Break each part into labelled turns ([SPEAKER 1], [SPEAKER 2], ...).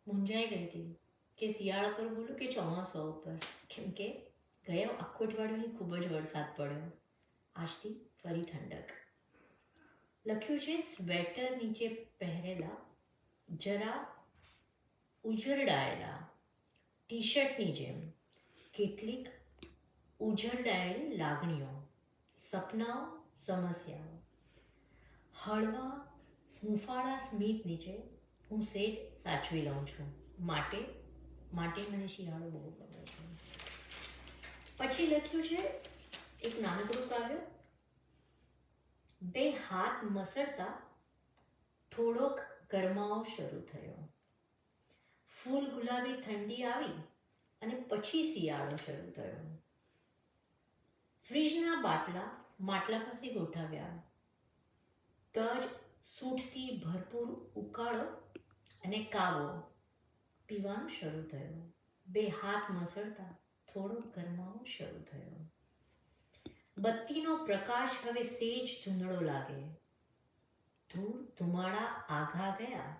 [SPEAKER 1] મૂંઝાઈ ગઈ હતી કે શિયાળા પર બોલું કે ચોમાસા ઉપર, કેમ કે ગયા આખું અઠવાડિયું ખૂબ જ વરસાદ પડ્યો. આજથી ફરી ઠંડક. લખ્યું છે સ્વેટર નીચે પહેરેલા જરા ઉજરડાયેલા ટી શર્ટની જેમ કેટલીક ઉજરડાયેલી લાગણીઓ, સપનાઓ, સમસ્યાઓ. હળવા હૂંફાળા સ્મિત નીચે હું સેજ સાચવી લઉં છું. માટે મને શિયાળો બહુ ગમે છે. પછી લખ્યું છે એક નાનકડું કાવ્ય. બે હાથ મસળતા થોડોક ગરમાવો શરૂ થયો. ફૂલ ગુલાબી ઠંડી આવી અને પછી શિયાળો શરૂ થયો. ફ્રીજના માટલા પાસે ગોઠવ્યા. તજ સૂંઠથી ભરપૂર ઉકાળો અને કાવો પીવાનું શરૂ થયું. બે હાથ મસળતા થોડો ગરમાવો શરૂ થયો. બત્તીનો પ્રકાશ હવે સેજ ધૂંધળો લાગે. ધૂળ ધુમાડા આઘા ગયા.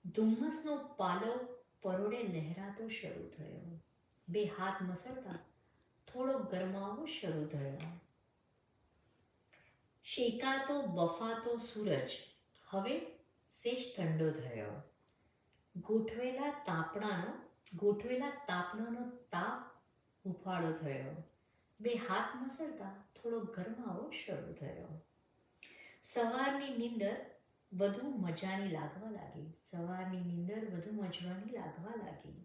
[SPEAKER 1] ધુમ્મસનો પાલવ પરોડે લહેરાતો શરૂ થયો. બે હાથ મસળતા થોડો ગરમાવો શરૂ થયો. શેકાતો બફાતો સૂરજ હવે સેજ ઠંડો થયો. ગોઠવેલા તાપણાનો તાપ હુંફાળો થયો. બે હાથ મસળતા થોડો ગરમાવો શરૂ થયો. સવારની નીંદર વધુ મજાની લાગવા લાગી.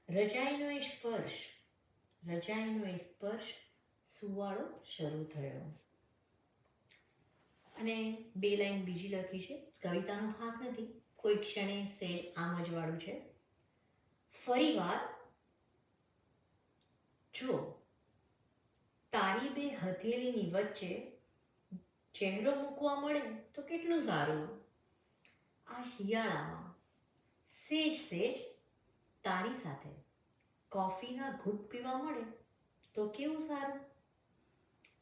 [SPEAKER 1] રજાઈનો એ સ્પર્શ સુવાળો શરૂ થયો. અને બે લાઈન બીજી લખી છે. કવિતાનો ભાગ નથી, કોઈ ક્ષણે સેજ આમ જ વાળું છે. ફરીવાર જો તારી બે હથેળીની વચ્ચે ચહેરો મૂકવા મળે તો કેટલું સારું. આ શિયાળામાં સેજ તારી સાથે કોફીના ઘૂંટ પીવા મળે તો કેવું સારું.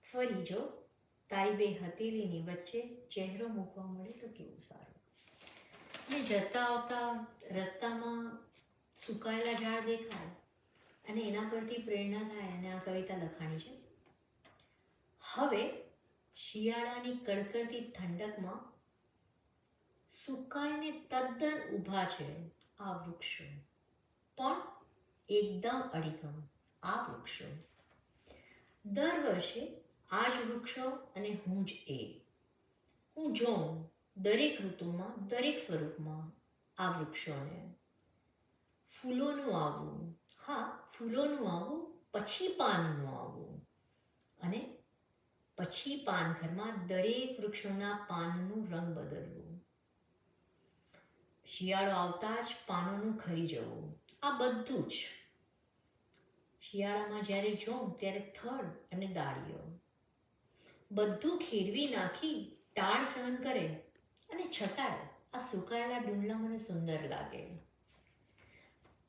[SPEAKER 1] ફરી જો તારી બે હથેળીની વચ્ચે ચહેરો મૂકવા મળે તો કેવું સારું. અને જતા આવતા રસ્તામાં સુકાયેલા ઝાડ દેખાય અને એના પરથી પ્રેરણા થાય અને આ કવિતા લખાણી છે. હવે શિયાળાની કડકડતી ઠંડકમાં સુકાઈને તદ્દન ઊભા છે આ વૃક્ષો, પણ એકદમ અડીખમ આ વૃક્ષો. દર વર્ષે આ જ વૃક્ષો અને હું જ એ. હું જોઉં દરેક ઋતુમાં, દરેક સ્વરૂપમાં આ વૃક્ષોને. ફૂલોનું આવવું, પછી પાનનું આવવું, અને પછી પાનખરમાં દરેક વૃક્ષોના પાનનું રંગ બદલવું. શિયાળો આવતા જ પાનોનું ખરી જવું, આ બધું જ. શિયાળામાં જ્યારે જોઉં ત્યારે થડ અને ડાળીઓ બધું ખેરવી નાખી ટાળ સહન કરે, અને છતાંય આ સુકાયેલા ડુંડલા મને સુંદર લાગે.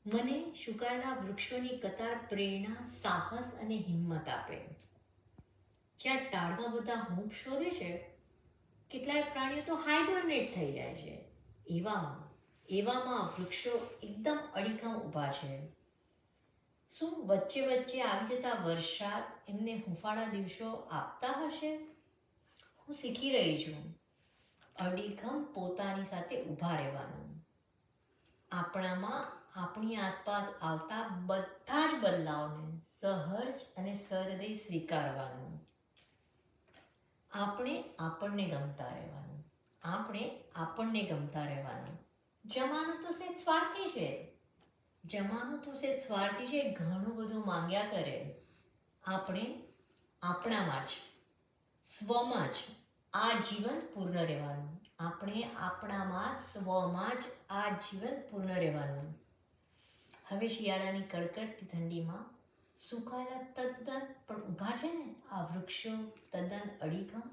[SPEAKER 1] મને સુકાયેલા વૃક્ષોની કતાર પ્રેરણા, સાહસ અને હિંમત આપે. જ્યાં ટાળમાં બધા હૂંફ શોધે છે, કેટલાય પ્રાણીઓ તો હાઇબરનેટ થઈ જાય છે. એવામાં વૃક્ષો એકદમ અડીખમ ઊભા છે. શું વચ્ચે આવી જતા વરસાદ એમને હૂંફાળા દિવસો આપતા હશે? હું શીખી રહી છું અડીખમ પોતાની સાથે ઊભા રહેવાનું. આપણી આસપાસ આવતા બધા જ બદલાવને સહજ અને સહૃદય સ્વીકારવાનું. આપણે આપણને ગમતા રહેવાનું. જમાનો તો સેજ સ્વાર્થી છે, ઘણું બધું માંગ્યા કરે. આપણે આપણામાં જ, સ્વમાં જ આ જીવન પૂર્ણ રહેવાનું. હવે શિયાળાની કડકડતી ઠંડીમાં સુકાયેલા તદ્દન પણ ઊભા છે ને આ વૃક્ષો, તદ્દન અડીખમ